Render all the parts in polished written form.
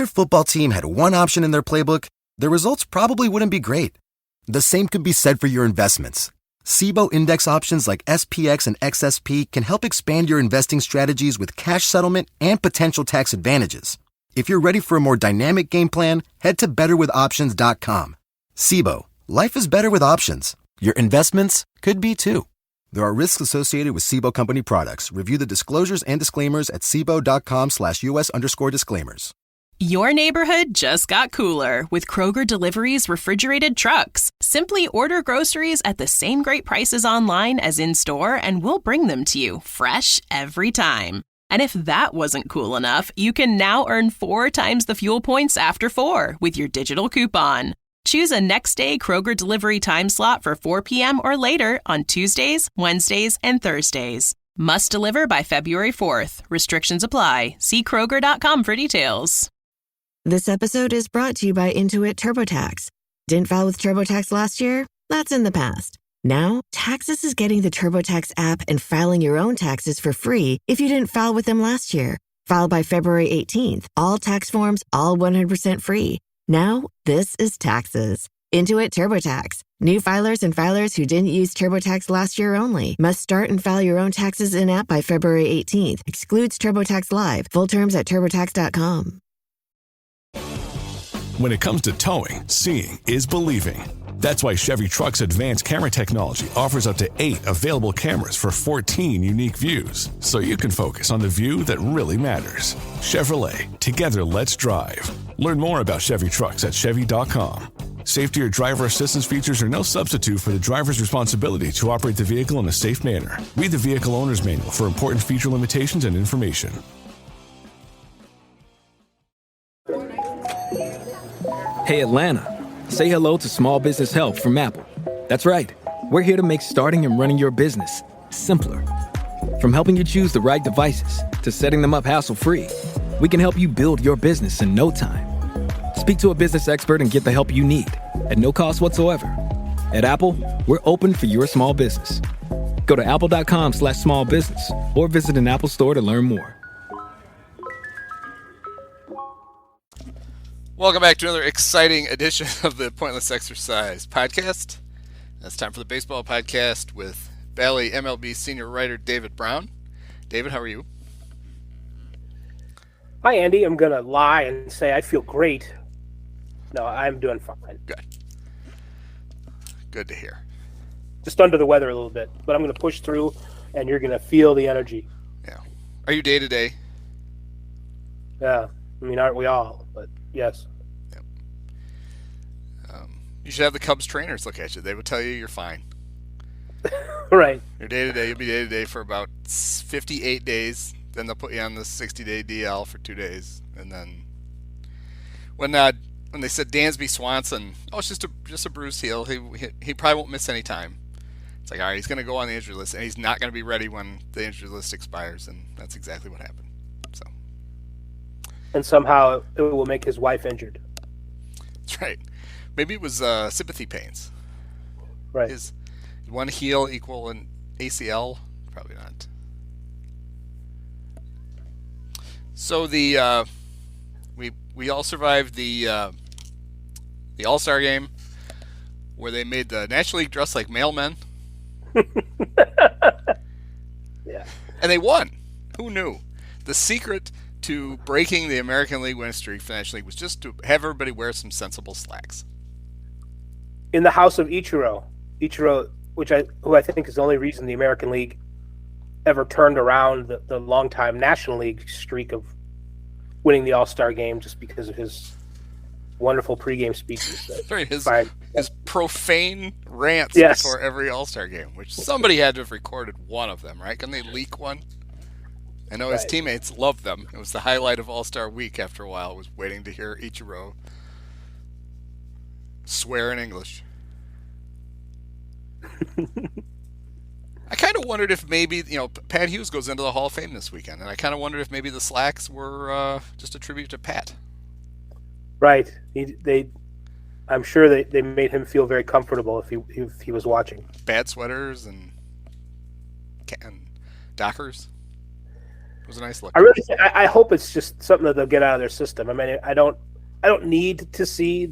your football team had one option in their playbook, the results probably wouldn't be great. The same could be said for your investments. SIBO index options like SPX and XSP can help expand your investing strategies with cash settlement and potential tax advantages. If you're ready for a more dynamic game plan, head to betterwithoptions.com. SIBO, life is better with options. Your investments could be too. There are risks associated with SIBO company products. Review the disclosures and disclaimers at SIBO.com/US_disclaimers. Your neighborhood just got cooler with Kroger Delivery's refrigerated trucks. Simply order groceries at the same great prices online as in-store, and we'll bring them to you fresh every time. And if that wasn't cool enough, you can now earn 4 times the fuel points after 4 with your digital coupon. Choose a next-day Kroger Delivery time slot for 4 p.m. or later on Tuesdays, Wednesdays, and Thursdays. Must deliver by February 4th. Restrictions apply. See Kroger.com for details. This episode is brought to you by Intuit TurboTax. Didn't file with TurboTax last year? That's in the past. Now, Taxes is getting the TurboTax app and filing your own taxes for free if you didn't file with them last year. File by February 18th. All tax forms, all 100% free. Now, this is Taxes. Intuit TurboTax. New filers and filers who didn't use TurboTax last year only must start and file your own taxes in-app by February 18th. Excludes TurboTax Live. Full terms at TurboTax.com. When it comes to towing, seeing is believing. That's why Chevy Truck's advanced camera technology offers up to 8 available cameras for 14 unique views, so you can focus on the view that really matters. Chevrolet, together let's drive. Learn more about Chevy Trucks at Chevy.com. Safety or driver assistance features are no substitute for the driver's responsibility to operate the vehicle in a safe manner. Read the vehicle owner's manual for important feature limitations and information. Hey Atlanta, say hello to Small Business Help from Apple. That's right, we're here to make starting and running your business simpler. From helping you choose the right devices to setting them up hassle-free, we can help you build your business in no time. Speak to a business expert and get the help you need at no cost whatsoever. At Apple, we're open for your small business. Go to apple.com/smallbusiness or visit an Apple store to learn more. Welcome back to another exciting edition of the Pointless Exercise podcast. It's time for the baseball podcast with Bally MLB senior writer David Brown. David, how are you? Hi, Andy. I'm going to lie and say I feel great. No, I'm doing fine. Good. Good to hear. Just under the weather a little bit, but I'm going to push through, and you're going to feel the energy. Yeah. Are you day-to-day? Yeah. I mean, aren't we all? But yes. Yep. You should have the Cubs trainers look at you. They would tell you you're fine. Right. You're day-to-day. You'll be day-to-day for about 58 days. Then they'll put you on the 60-day DL for 2 days. And then when they said Dansby Swanson, it's just a bruised heel. He probably won't miss any time. It's like, all right, he's going to go on the injury list, and he's not going to be ready when the injury list expires. And that's exactly what happened. So. And somehow it will make his wife injured. That's right. Maybe it was sympathy pains. Right. Is one heel equal an ACL? Probably not. So we all survived the All-Star game where they made the National League dress like mailmen. Yeah. And they won. Who knew? The secret to breaking the American League win streak for the National League was just to have everybody wear some sensible slacks. In the house of Ichiro, who I think is the only reason the American League ever turned around the longtime National League streak of winning the All-Star game, just because of his wonderful pregame speeches. Right, his profane rants before every All-Star game, which somebody had to have recorded one of them, right? Can they leak one? I know his teammates loved them. It was the highlight of All-Star Week after a while, was waiting to hear Ichiro swear in English. I kind of wondered if maybe, Pat Hughes goes into the Hall of Fame this weekend, and I kind of wondered if maybe the slacks were just a tribute to Pat. Right. I'm sure they made him feel very comfortable if he was watching. Bad sweaters and Dockers. was a nice look. I hope it's just something that they'll get out of their system. I mean, I don't need to see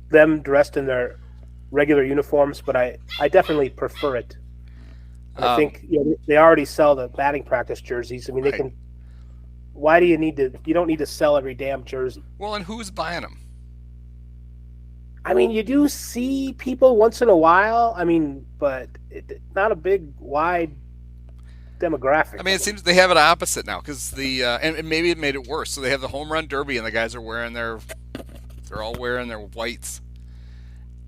them dressed in their regular uniforms, but I definitely prefer it. I think they already sell the batting practice jerseys. I mean, they can. Why do you need to? You don't need to sell every damn jersey. Well, and who's buying them? I mean, you do see people once in a while. I mean, but not a big, wide demographic. I mean, it seems they have it opposite now because and maybe it made it worse. So they have the home run derby, and the guys are wearing they're all wearing their whites,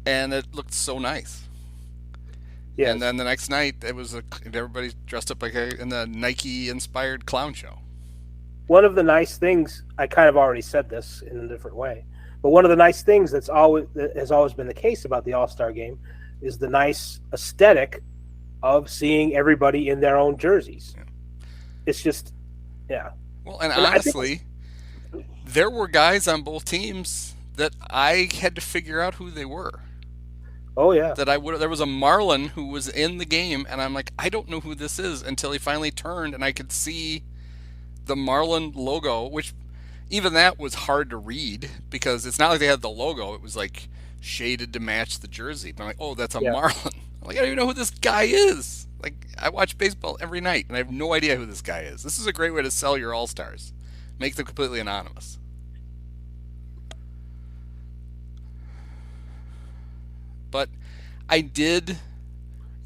and it looked so nice. Yeah. And then the next night, it was everybody dressed up like in the Nike-inspired clown show. One of the nice things, I kind of already said this in a different way, but one of the nice things that has always been the case about the All-Star Game is the nice aesthetic of seeing everybody in their own jerseys. Yeah. It's just, yeah. Well, and honestly, there were guys on both teams that I had to figure out who they were. Oh yeah. There was a Marlin who was in the game, and I'm like, I don't know who this is until he finally turned, and I could see the Marlin logo, which even that was hard to read because it's not like they had the logo; it was like shaded to match the jersey. But I'm like, oh, that's a Marlin. I'm like, I don't even know who this guy is. Like, I watch baseball every night, and I have no idea who this guy is. This is a great way to sell your All-Stars. Make them completely anonymous. But I did,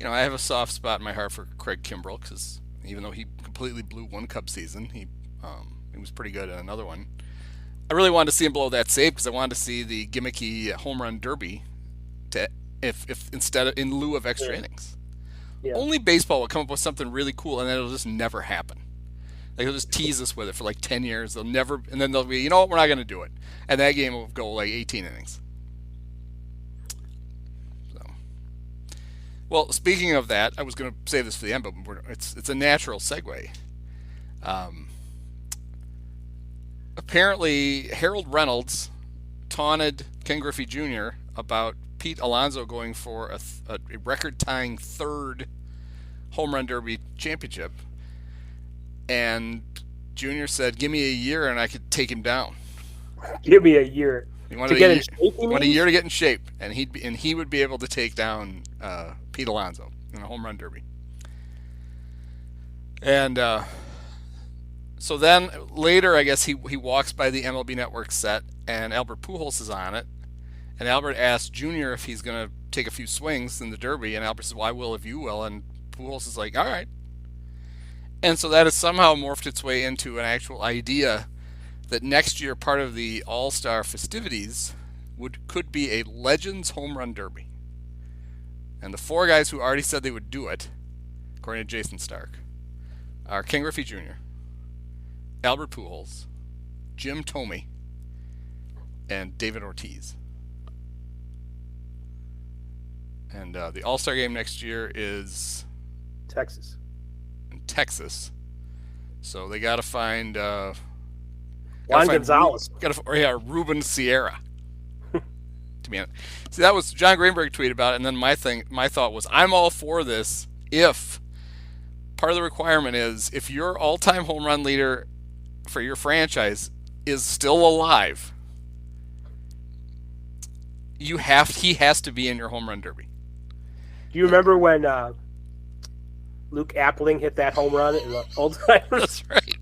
I have a soft spot in my heart for Craig Kimbrell because even though he completely blew one Cub season, he was pretty good in another one. I really wanted to see him blow that save because I wanted to see the gimmicky home run derby if instead of in lieu of extra innings. Yeah. Only baseball will come up with something really cool, and then it'll just never happen. Like, they'll just tease us with it for like 10 years. They'll never, and then they'll be, you know what, we're not going to do it. And that game will go like 18 innings. So, well, speaking of that, I was going to save this for the end, but it's a natural segue. Apparently, Harold Reynolds taunted Ken Griffey Jr. about Pete Alonso going for a record-tying third home run derby championship. And Jr. said, give me a year and I could take him down. Give me a year. To get in shape? He wanted a year to get in shape, and he would be able to take down Pete Alonso in a home run derby. And so then later, I guess he walks by the MLB Network set, and Albert Pujols is on it. And Albert asked Jr. if he's going to take a few swings in the derby, and Albert says, well, I will if you will. And Pujols is like, all right. And so that has somehow morphed its way into an actual idea that next year part of the All-Star festivities could be a Legends home run derby. And the four guys who already said they would do it, according to Jason Stark, are Ken Griffey Jr., Albert Pujols, Jim Thome, and David Ortiz. And the All-Star game next year is Texas. In Texas. So they got to find Juan Gonzalez. Ruben Sierra. To be honest. See, that was John Greenberg tweeted about it, and then my thought was, I'm all for this if part of the requirement is if your all-time home run leader for your franchise is still alive, he has to be in your home run derby. Do you remember when Luke Appling hit that home run in the old timers? That's right.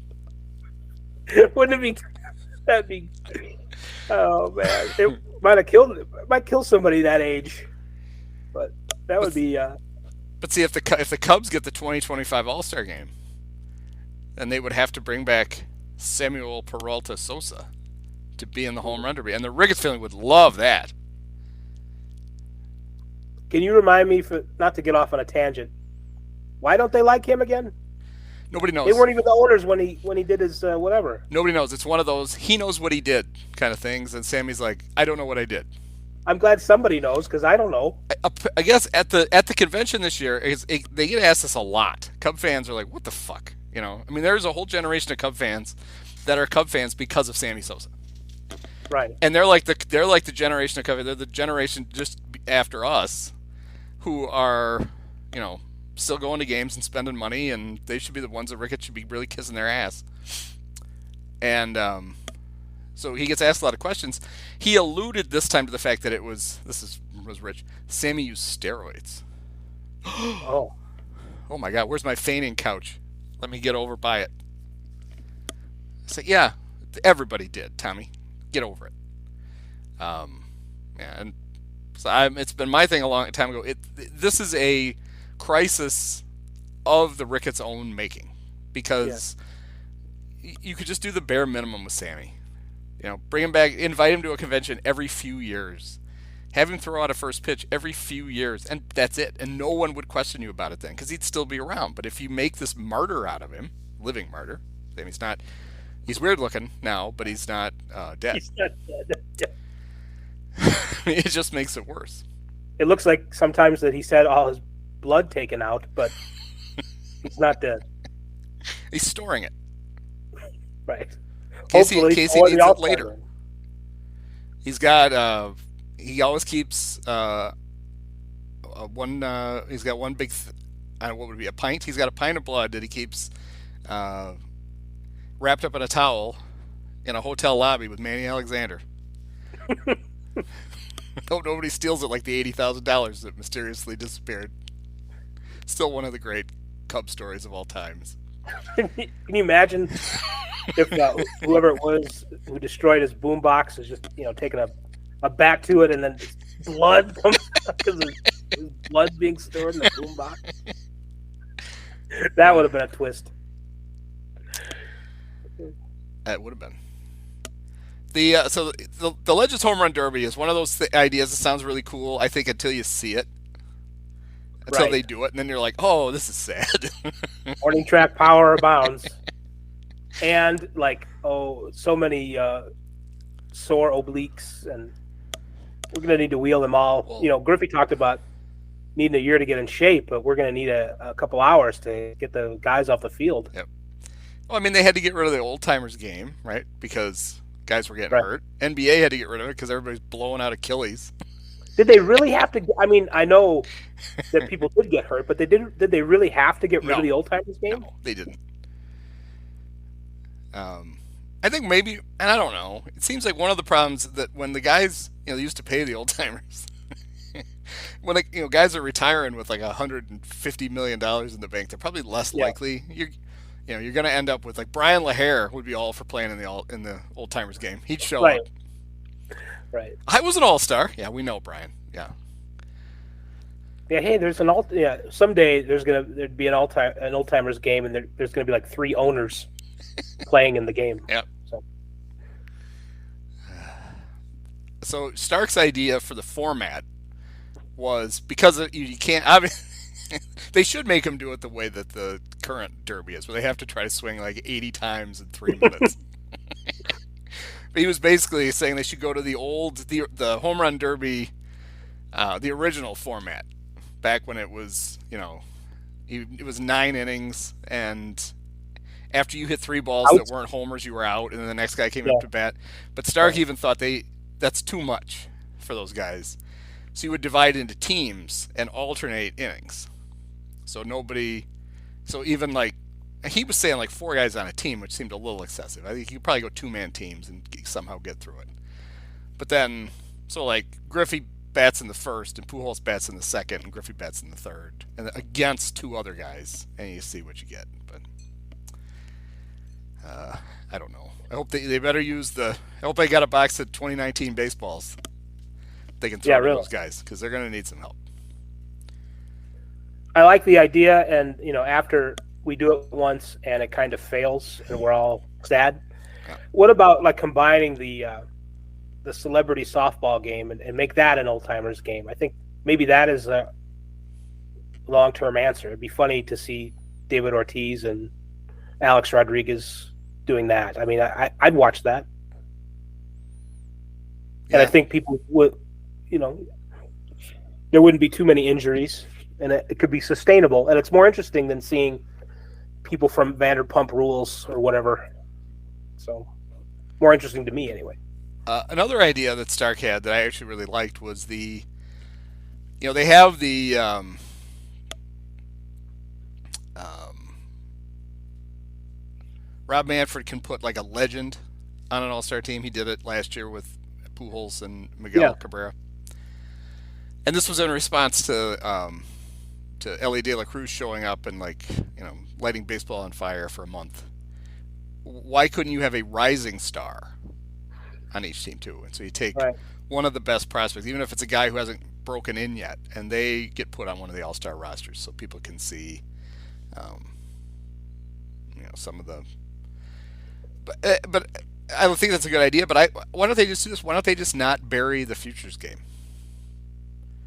Wouldn't it be? That'd be. Oh man, it might kill somebody that age, but that would be. But see, if the Cubs get the 2025 All-Star game, then they would have to bring back Samuel Peralta Sosa to be in the home run derby, and the Ricketts family would love that. Can you remind me, not to get off on a tangent, why don't they like him again? Nobody knows. They weren't even the owners when he did his whatever. Nobody knows. It's one of those he knows what he did kind of things, and Sammy's like, I don't know what I did. I'm glad somebody knows because I don't know. I guess at the convention this year, they get asked this a lot. Cub fans are like, what the fuck? I mean, there's a whole generation of Cub fans that are Cub fans because of Sammy Sosa. Right. And they're like the generation of Cub. They're the generation just after us who are, still going to games and spending money, and they should be the ones that Ricketts should be really kissing their ass. And so he gets asked a lot of questions. He alluded this time to the fact that was Rich. Sammy used steroids. Oh my God, where's my fainting couch? Let me get over by it. I said, yeah, everybody did, Tommy. Get over it. And so it's been my thing a long time ago. This is a crisis of the Ricketts' own making, because you could just do the bare minimum with Sammy. Bring him back, invite him to a convention every few years, have him throw out a first pitch every few years, and that's it. And no one would question you about it then, because he'd still be around. But if you make this martyr out of him, living martyr, Sammy's not. He's weird looking now, but he's not dead. He's not dead. It just makes it worse. It looks like sometimes that he's had all his blood taken out, but he's not dead. He's storing it. Right. Casey needs it later. He's got. He always keeps one. He's got one big. I don't know what would be a pint. He's got a pint of blood that he keeps wrapped up in a towel in a hotel lobby with Manny Alexander. Hope nobody steals it like the $80,000 that mysteriously disappeared. Still one of the great Cub stories of all times. Can you imagine if whoever it was who destroyed his boombox is just taking a bat to it, and then blood comes out because his blood being stored in the boombox? That would have been a twist. That would have been. So the Legends Home Run Derby is one of those ideas that sounds really cool, I think, until you see it. Until they do it, and then you're like, oh, this is sad. Morning track power abounds. And, so many sore obliques, and we're going to need to wheel them all. Well, Griffey talked about needing a year to get in shape, but we're going to need a couple hours to get the guys off the field. Yep. Well, I mean, they had to get rid of the old-timers game, right, because guys were getting hurt. NBA had to get rid of it because everybody's blowing out Achilles. Did they really have to? I mean, I know that people did get hurt, but did they really have to get rid of the old-timers game? No, they didn't. I think maybe, and I don't know, it seems like one of the problems that when the guys, they used to pay the old-timers, when guys are retiring with like $150 million in the bank, they're probably less likely. You're going to end up with, like, Brian LaHare would be all for playing in the old timers game. He'd show up. Right. I was an all-star. Yeah, we know Brian. Yeah. Yeah. Hey, there's someday there'd be an old timers game, and there's going to be like 3 owners playing in the game. Yep. So Stark's idea for the format was, because you can't obviously. They should make him do it the way that the current Derby is, where they have to try to swing like 80 times in 3 minutes. But he was basically saying they should go to the Home Run Derby, the original format, back when it was, it was 9 innings, and after you hit 3 balls that weren't homers, you were out, and then the next guy came up to bat. But Stark even thought that's too much for those guys. So you would divide into teams and alternate innings. So even he was saying like 4 guys on a team, which seemed a little excessive. I think you could probably go 2-man teams and somehow get through it. But then, Griffey bats in the first, and Pujols bats in the second, and Griffey bats in the third, and against 2 other guys, and you see what you get. But I don't know. I hope they better use I hope they got a box of 2019 baseballs they can throw to those guys, because they're going to need some help. I like the idea, and after we do it once and it kind of fails and we're all sad, what about combining the celebrity softball game and make that an old timers game? I think maybe that is a long-term answer. It'd be funny to see David Ortiz and Alex Rodriguez doing that. I mean, I'd watch that. And I think people would, there wouldn't be too many injuries, and it could be sustainable. And it's more interesting than seeing people from Vanderpump Rules or whatever. So, more interesting to me anyway. Another idea that Stark had that I actually really liked was they have the Rob Manfred can put like a legend on an all-star team. He did it last year with Pujols and Miguel Cabrera. And this was in response to Ellie De La Cruz showing up and lighting baseball on fire for a month. Why couldn't you have a rising star on each team too? And so you take one of the best prospects, even if it's a guy who hasn't broken in yet, and they get put on one of the all-star rosters so people can see, some of the. But I don't think that's a good idea. But why don't they just do this? Why don't they just not bury the futures game?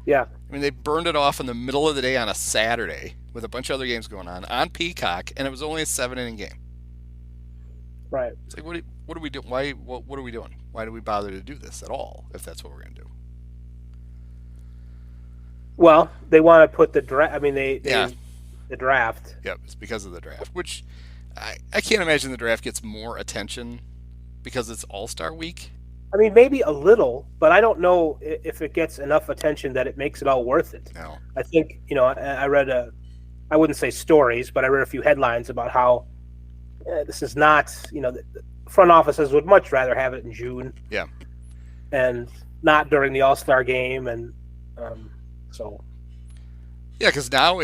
Yeah. I mean, they burned it off in the middle of the day on a Saturday with a bunch of other games going on Peacock, and it was only a 7-inning game. Right. It's like, what are we doing? What are we doing? Why do we bother to do this at all if that's what we're going to do? Well, they want to put the draft. I mean, the draft. Yep, it's because of the draft, which I can't imagine the draft gets more attention because it's All-Star Week. I mean, maybe a little, but I don't know if it gets enough attention that it makes it all worth it. No. I think, I read I wouldn't say stories, but I read a few headlines about how this is not, the front offices would much rather have it in June. Yeah. And not during the All-Star game. And so. Yeah, because now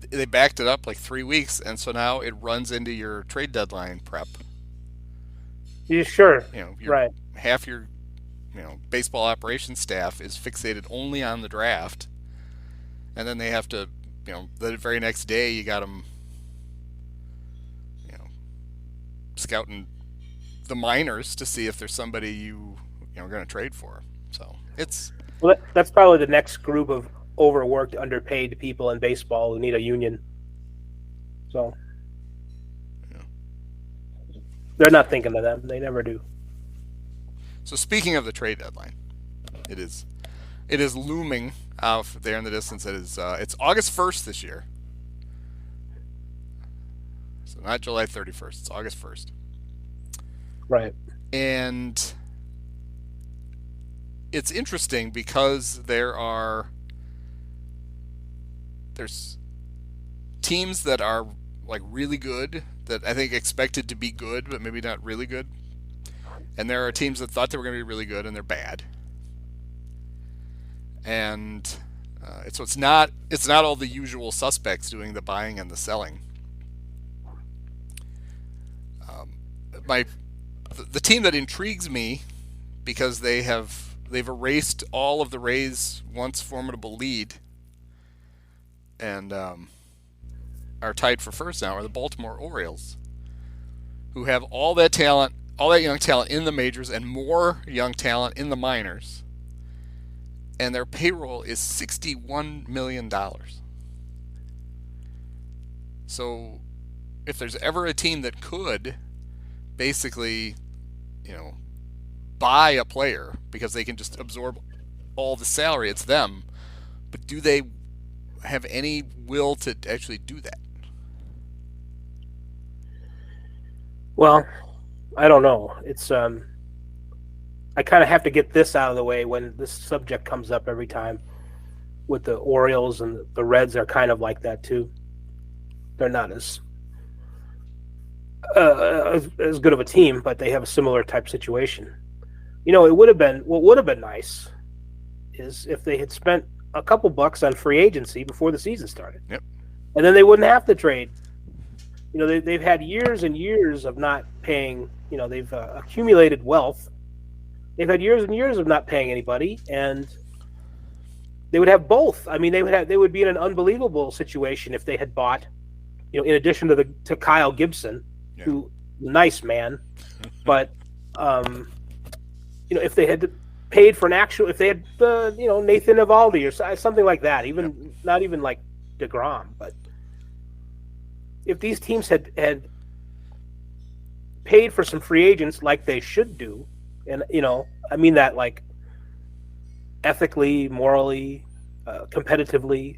they backed it up like 3 weeks, and so now it runs into your trade deadline prep. Yeah, sure. Right. Half your, baseball operations staff is fixated only on the draft, and then they have to, the very next day you got them, scouting the minors to see if there's somebody you're going to trade for. So that's probably the next group of overworked, underpaid people in baseball who need a union. So they're not thinking of them. They never do. So speaking of the trade deadline, it is looming out there in the distance. It's August 1st this year. So not July 31st. It's August 1st. Right. And it's interesting because there's teams that are like really good that I think expected to be good, but maybe not really good. And there are teams that thought they were going to be really good and they're bad. And so it's not all the usual suspects doing the buying and the selling. The team that intrigues me because they've erased all of the Rays' once formidable lead and are tied for first now are the Baltimore Orioles, who have all that young talent in the majors and more young talent in the minors, and their payroll is $61 million. So if there's ever a team that could basically, buy a player because they can just absorb all the salary, it's them. But do they have any will to actually do that? Well, I don't know. It's I kind of have to get this out of the way when this subject comes up every time. With the Orioles and the Reds are kind of like that too. They're not as good of a team, but they have a similar type situation. What would have been nice is if they had spent a couple bucks on free agency before the season started. Yep. And then they wouldn't have to trade. They've had years and years of not paying. They've accumulated wealth. They've had years and years of not paying anybody, and they would have both. I mean, they would be in an unbelievable situation if they had bought, in addition to Kyle Gibson, who nice man, but if they had paid for if they had Nathan Eovaldi or something like that, not even like DeGrom, but if these teams had paid for some free agents like they should do, and I mean that like ethically, morally, competitively,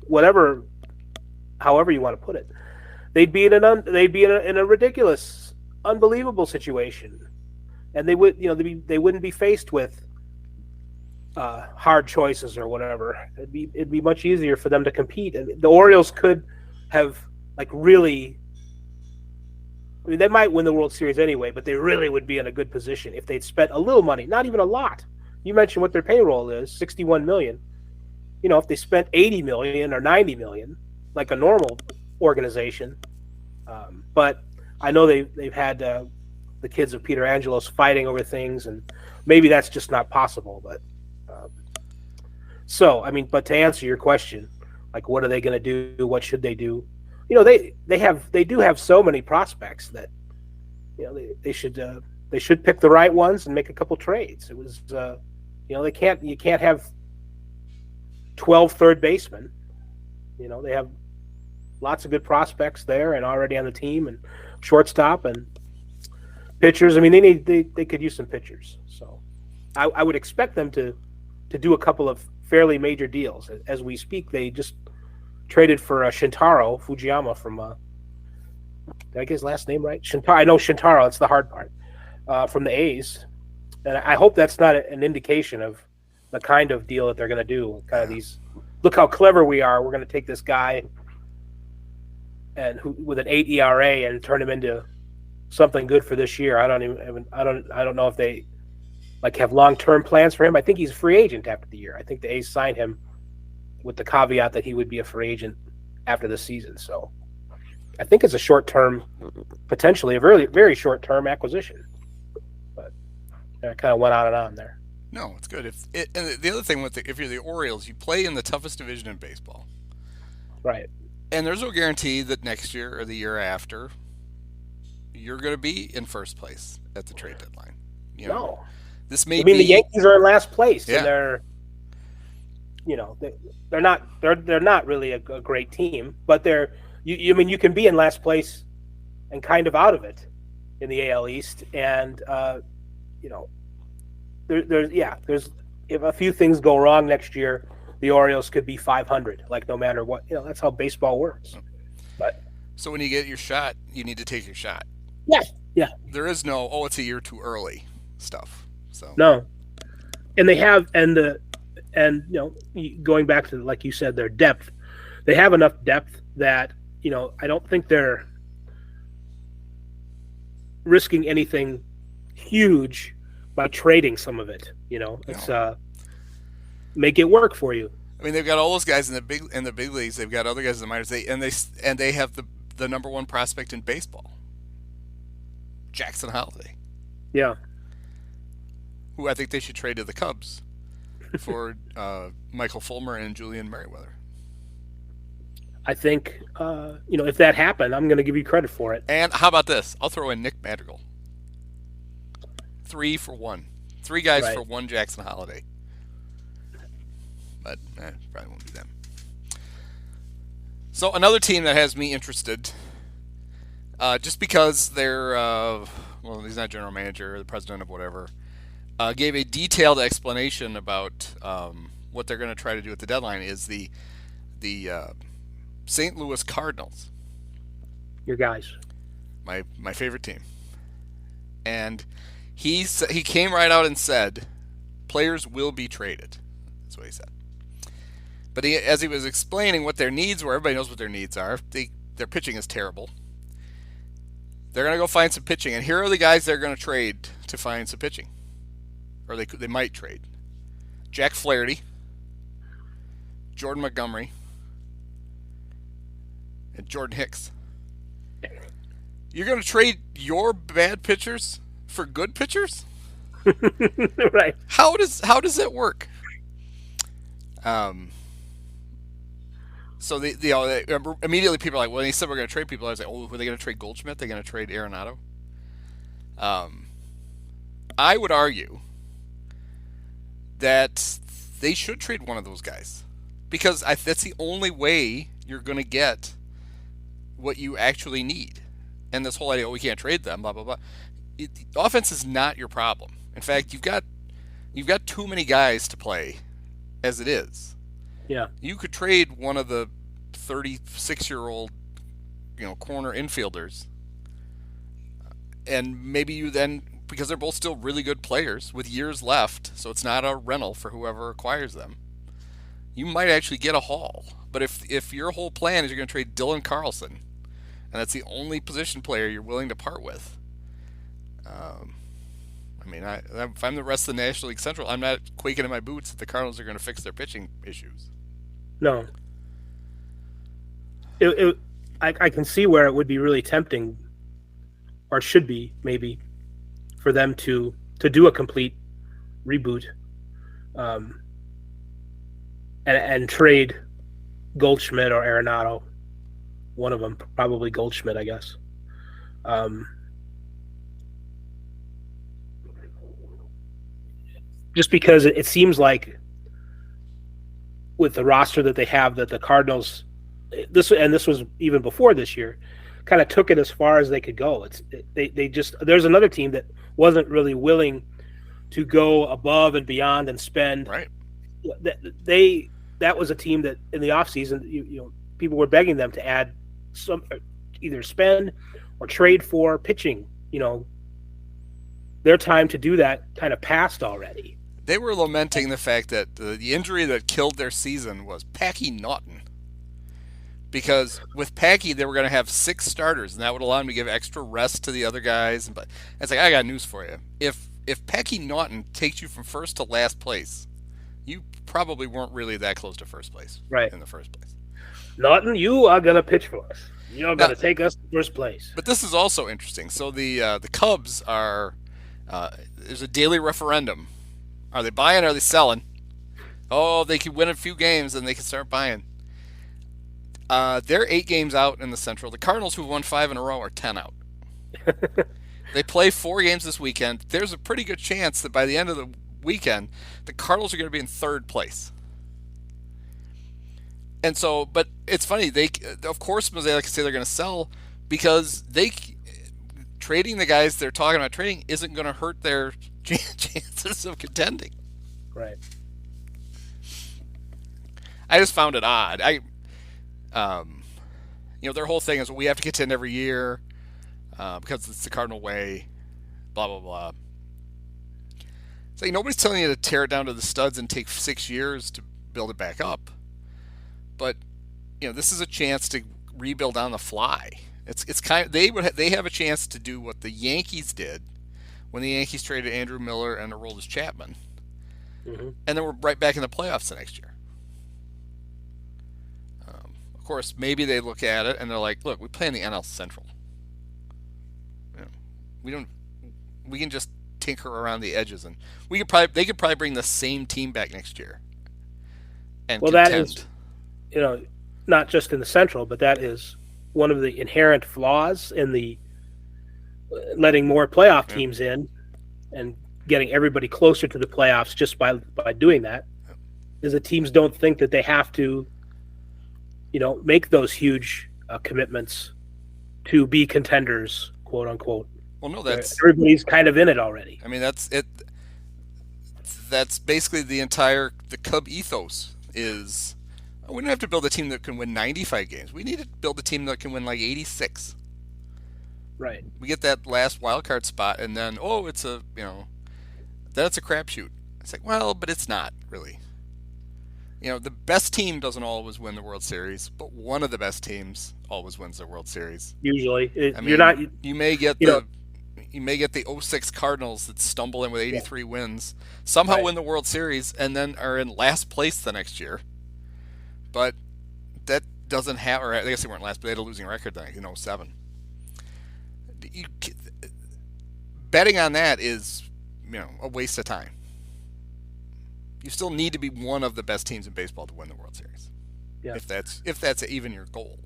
however you want to put it, they'd be in a ridiculous, unbelievable situation, and they wouldn't be faced with hard choices or whatever. It'd be much easier for them to compete, and the Orioles could have like really I mean, they might win the World Series anyway, but they really would be in a good position if they'd spent a little money, not even a lot. You mentioned what their payroll is, $61 million. You know, if they spent $80 million or $90 million, like a normal organization. But I know they've had the kids of Peter Angelos fighting over things, and maybe that's just not possible. But so, I mean, but to answer your question, like, what are they going to do? What should they do? You know, they do have so many prospects that, you know, they should pick the right ones and make a couple trades. It was, you know, you can't have 12 third basemen. You know, they have lots of good prospects there and already on the team, and shortstop and pitchers. I mean, they could use some pitchers. So I would expect them to do a couple of fairly major deals. As we speak, they just traded for Shintaro Fujiyama from did I get his last name right? Shintaro. I know Shintaro. That's the hard part. From the A's, and I hope that's not an indication of the kind of deal that they're going to do. Kind of these. Look how clever we are. We're going to take this guy and with an 8 ERA and turn him into something good for this year. I don't know if they like have long-term plans for him. I think he's a free agent after the year. I think the A's signed him with the caveat that he would be a free agent after the season. So I think it's a short-term, potentially a very, very short-term acquisition. But I kind of went on and on there. No, it's good. And the other thing if you're the Orioles, you play in the toughest division in baseball. Right. And there's no guarantee that next year or the year after you're going to be in first place at the trade deadline. You know, no. This may the Yankees are in last place, yeah. And they're, you know, they're not really a great team, but I mean, you can be in last place and kind of out of it in the AL East, and you know, there's if a few things go wrong next year, the Orioles could be 500, like no matter what. You know, that's how baseball works. But so when you get your shot, you need to take your shot. Yeah. There is no it's a year too early stuff. So no, and they have and you know, going back to, like you said, their depth. They have enough depth that, you know, I don't think they're risking anything huge by trading some of it. You know, it's make it work for you. I mean, they've got all those guys in the big leagues. They've got other guys in the minors. They have the number one prospect in baseball, Jackson Holiday. Yeah. Who I think they should trade to the Cubs for Michael Fulmer and Julian Merriweather. I think, you know, if that happened, I'm going to give you credit for it. And how about this? I'll throw in Nick Madrigal. 3 for 1. 3 guys for 1 Jackson Holiday. But probably won't be them. So another team that has me interested, just because they're, well, he's not general manager or the president of whatever, gave a detailed explanation about what they're going to try to do at the deadline, is the St. Louis Cardinals. Your guys. My favorite team. And he came right out and said, players will be traded. That's what he said. But as he was explaining what their needs were, everybody knows what their needs are. Their pitching is terrible. They're going to go find some pitching, and here are the guys they're going to trade to find some pitching. Or they might trade. Jack Flaherty, Jordan Montgomery, and Jordan Hicks. You're going to trade your bad pitchers for good pitchers? Right. How does that work? So immediately people are like, when he said we're going to trade people, I was like, were they going to trade Goldschmidt? They're going to trade Arenado? I would argue that they should trade one of those guys, because that's the only way you're going to get what you actually need. And this whole idea, we can't trade them, blah blah blah. The offense is not your problem. In fact, you've got too many guys to play as it is. Yeah. You could trade one of the 36-year-old, corner infielders, and maybe you then, because they're both still really good players with years left, so it's not a rental for whoever acquires them, you might actually get a haul. But if your whole plan is you're going to trade Dylan Carlson and that's the only position player you're willing to part with. If I'm the rest of the National League Central, I'm not quaking in my boots that the Cardinals are going to fix their pitching issues. No. I can see where it would be really tempting, or should be maybe, for them to do a complete reboot, and trade Goldschmidt or Arenado, one of them, probably Goldschmidt, I guess. Just because it seems like with the roster that they have, that the Cardinals, this was even before this year, kind of took it as far as they could go. They just, there's another team that wasn't really willing to go above and beyond and spend. Right. That was a team that in the offseason, people were begging them to add some, either spend or trade for pitching. Their time to do that kind of passed already. They were lamenting the fact that the injury that killed their season was Packy Naughton. Because with Packy, they were going to have 6 starters, and that would allow them to give extra rest to the other guys. But it's like, I got news for you. If Packy Naughton takes you from first to last place, you probably weren't really that close to first place. Right. In the first place. Naughton, you are going to pitch for us. You're going to take us to first place. But this is also interesting. So the Cubs are there's a daily referendum. Are they buying or are they selling? Oh, they could win a few games and they can start buying. They're 8 games out in the Central. The Cardinals, who've won 5 in a row, are 10 out. They play 4 games this weekend. There's a pretty good chance that by the end of the weekend, the Cardinals are going to be in 3rd place. And so, but it's funny. Of course, Mosaic can say they're going to sell because trading the guys they're talking about trading isn't going to hurt their chances of contending. Right. I just found it odd. Their whole thing is we have to contend every year because it's the Cardinal way. Blah blah blah. It's like nobody's telling you to tear it down to the studs and take 6 years to build it back up. But this is a chance to rebuild on the fly. It's kind of, they have a chance to do what the Yankees did when the Yankees traded Andrew Miller and Aroldis Chapman, and then we're right back in the playoffs the next year. Of course, maybe they look at it and they're like, "Look, we play in the NL Central. We can just tinker around the edges, and they could probably bring the same team back next year." And that is, not just in the Central, but that is one of the inherent flaws in the letting more playoff teams in and getting everybody closer to the playoffs just by doing that, is that teams don't think that they have to, make those huge commitments to be contenders, quote unquote. Well, no, everybody's kind of in it already. I mean, that's it. That's basically the Cub ethos is. We don't have to build a team that can win 95 games. We need to build a team that can win like 86. Right. We get that last wild card spot, and then it's a then it's a crapshoot. It's like, well, but it's not really. The best team doesn't always win the World Series, but one of the best teams always wins the World Series. Usually, You may get the 06 Cardinals that stumble in with 83 wins, somehow win the World Series, and then are in last place the next year. But that doesn't have, or I guess they weren't last, but they had a losing record in 07. Betting on that is, a waste of time. You still need to be one of the best teams in baseball to win the World Series. Yeah. If that's even your goal.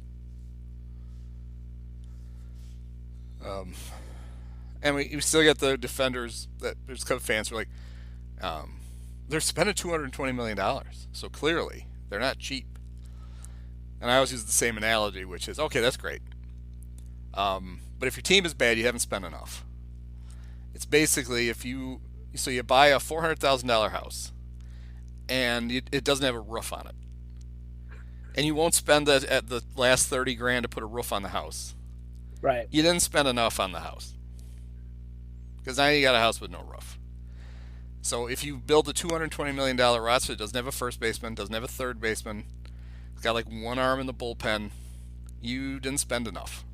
And we still get the defenders that there's Cub fans who are like, they're spending $220 million. So clearly they're not cheap. And I always use the same analogy, which is, okay, that's great. But if your team is bad, you haven't spent enough. It's basically you buy a $400,000 house, and it doesn't have a roof on it. And you won't spend at the last $30,000 to put a roof on the house. Right. You didn't spend enough on the house. Because now you got a house with no roof. So if you build a $220 million roster that doesn't have a first baseman, doesn't have a third baseman, it's got like one arm in the bullpen, you didn't spend enough.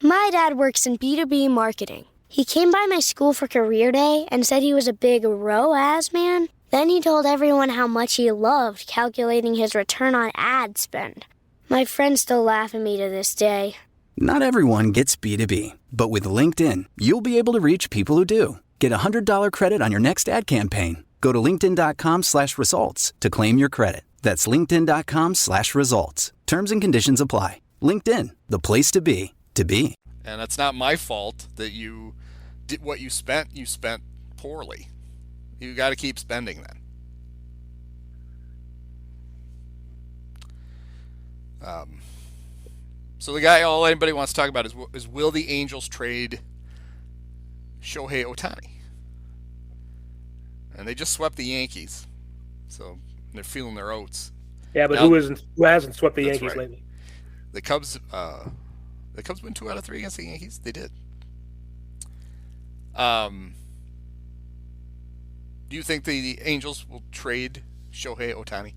My dad works in B2B marketing. He came by my school for career day and said he was a big ROAS man. Then he told everyone how much he loved calculating his return on ad spend. My friends still laugh at me to this day. Not everyone gets B2B, but with LinkedIn, you'll be able to reach people who do. Get a $100 credit on your next ad campaign. Go to linkedin.com/results to claim your credit. That's linkedin.com/results. Terms and conditions apply. LinkedIn, the place to be, to be. And it's not my fault that you did what you spent poorly. You got to keep spending then. So the guy all anybody wants to talk about is will the Angels trade Shohei Ohtani? And they just swept the Yankees, so they're feeling their oats. Yeah, but who hasn't swept the Yankees lately? The Cubs win 2 out of 3 against the Yankees. They did. Do you think the Angels will trade Shohei Ohtani?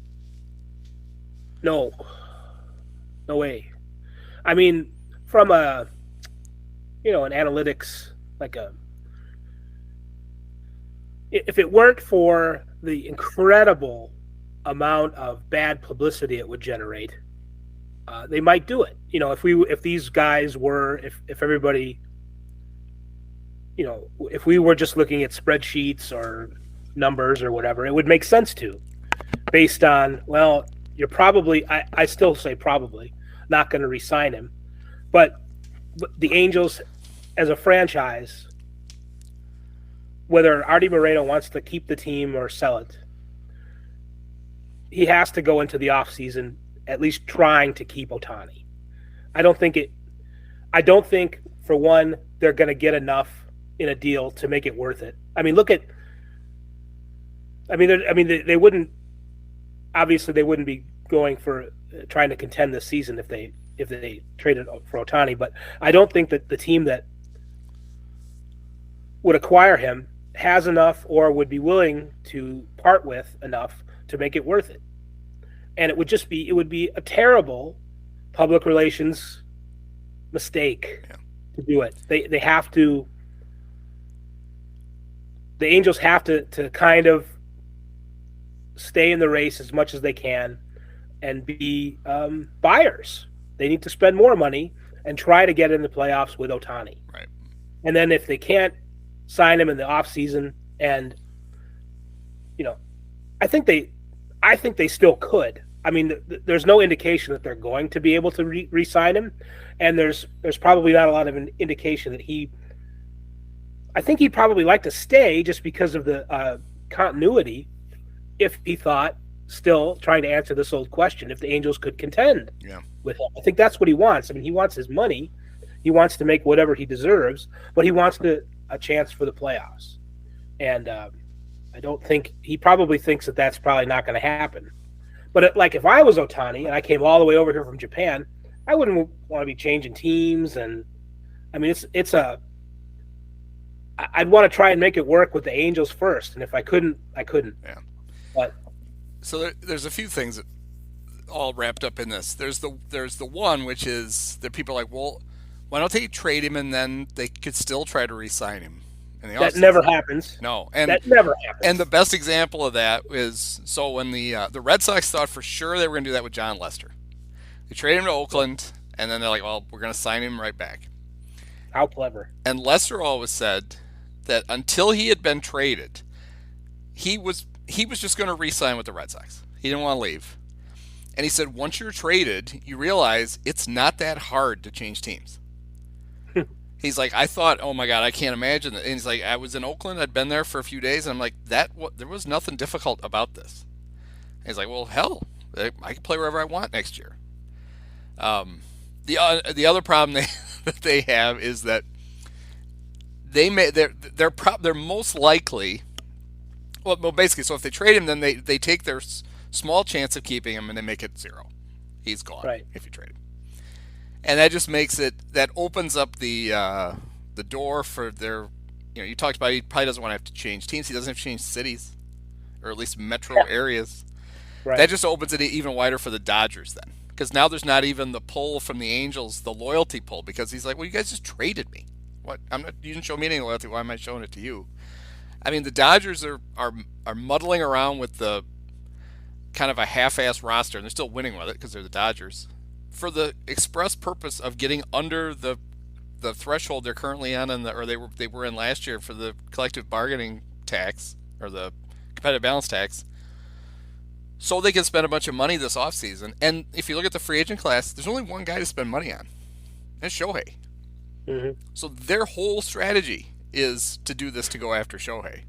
No way. I mean, from an analytics, if it weren't for the incredible amount of bad publicity it would generate, they might do it. If these guys were, if everybody, if we were just looking at spreadsheets or numbers or whatever, it would make sense to, based on, well, you're probably, I still say probably, not going to re-sign him. But the Angels, as a franchise, whether Artie Moreno wants to keep the team or sell it, he has to go into the offseason at least trying to keep Ohtani. I don't think, for one, they're going to get enough in a deal to make it worth it. I mean, they wouldn't, obviously they wouldn't be going for trying to contend this season if they traded for Ohtani, but I don't think that the team that would acquire him has enough or would be willing to part with enough to make it worth it. And it would be a terrible public relations mistake to do it. They have to, the Angels have to kind of stay in the race as much as they can and be buyers. They need to spend more money and try to get in the playoffs with Ohtani. Right. And then if they can't sign him in the offseason, and I think they still could. I mean, there's no indication that they're going to be able to re-sign him, and there's probably not a lot of an indication that I think he'd probably like to stay just because of the continuity, if he thought, still trying to answer this old question, if the Angels could contend with him. I think that's what he wants. I mean, he wants his money. He wants to make whatever he deserves, but he wants a chance for the playoffs. And I don't think – he probably thinks that that's probably not going to happen. But, if I was Ohtani and I came all the way over here from Japan, I wouldn't want to be changing teams. And, I mean, I'd want to try and make it work with the Angels first. And if I couldn't, I couldn't. Yeah. But so there's a few things that all wrapped up in this. There's the one, which is that people are like, well, why don't they trade him and then they could still try to re-sign him? That never happens. No, that never happens. And the best example of that is when the Red Sox thought for sure they were going to do that with John Lester. They traded him to Oakland, and then they're like, well, we're going to sign him right back. How clever. And Lester always said that until he had been traded, he was just going to re-sign with the Red Sox. He didn't want to leave. And he said once you're traded, you realize it's not that hard to change teams. He's like, I thought, oh my God, I can't imagine that. And he's like, I was in Oakland, I'd been there for a few days, and I'm like, there was nothing difficult about this. And he's like, well, hell, I can play wherever I want next year. The other problem that they have is that they're most likely, well, basically, so if they trade him, then they take their small chance of keeping him and they make it 0. He's gone if you trade him. And that just makes that opens up the door for their, you talked about he probably doesn't want to have to change teams. He doesn't have to change cities, or at least metro areas. Right. That just opens it even wider for the Dodgers then. because now there's not even the pull from the Angels, the loyalty pull, because he's like, well, you guys just traded me. What? You didn't show me any loyalty. Why am I showing it to you? I mean, the Dodgers are muddling around with the kind of a half-ass roster, and they're still winning with it because they're the Dodgers, for the express purpose of getting under the threshold they're currently on, or they were in last year for the collective bargaining tax, or the competitive balance tax, so they can spend a bunch of money this offseason. And if you look at the free agent class, there's only one guy to spend money on. That's Shohei. Mm-hmm. So their whole strategy is to do this to go after Shohei.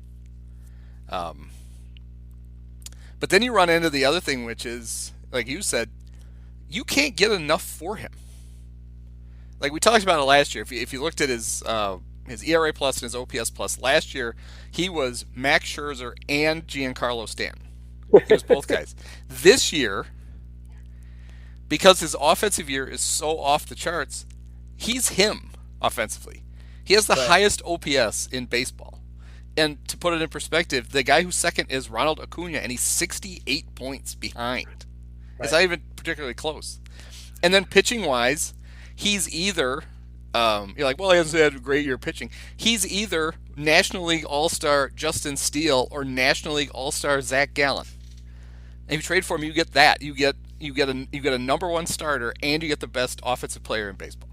But then you run into the other thing, which is, like you said, you can't get enough for him. Like we talked about it last year. If you looked at his ERA plus and his OPS plus, last year he was Max Scherzer and Giancarlo Stanton. He was both guys. This year, because his offensive year is so off the charts, he's him offensively. He has the highest OPS in baseball. And to put it in perspective, the guy who's second is Ronald Acuna, and he's 68 points behind. Right. It's not even particularly close. And then pitching-wise, he's either, you're like, well, he hasn't had a great year pitching. He's either National League All-Star Justin Steele or National League All-Star Zach Gallen. And if you trade for him, you get that. You get a number one starter, and you get the best offensive player in baseball.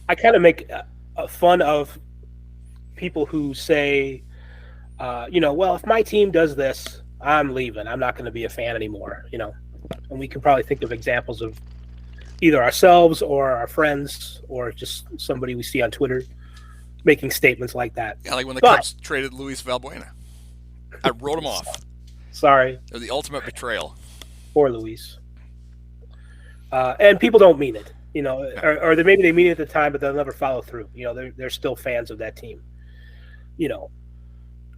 I kind of make fun of people who say, well, if my team does this, I'm leaving. I'm not going to be a fan anymore, And we can probably think of examples of either ourselves or our friends or just somebody we see on Twitter making statements like that. Yeah, like when the Cubs traded Luis Valbuena. I wrote him off. Sorry. They're the ultimate betrayal. Poor Luis. And people don't mean it. Or maybe they mean it at the time, but they'll never follow through. They're still fans of that team.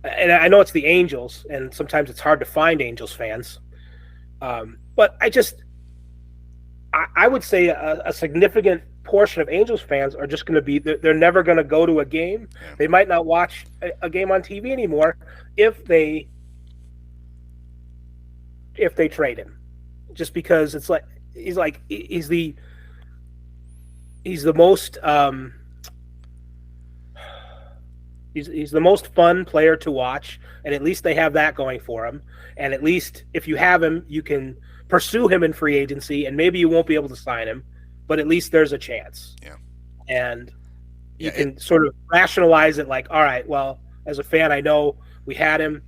And I know it's the Angels, and sometimes it's hard to find Angels fans. But I would say a significant portion of Angels fans are just going to be, they're never going to go to a game. Yeah. They might not watch a game on TV anymore if they trade him, just because it's like, he's the most he's the most fun player to watch, and at least they have that going for him. And at least if you have him, you can pursue him in free agency, and maybe you won't be able to sign him, but at least there's a chance. Yeah. And you can sort of rationalize it like, all right, well, as a fan, I know we had him.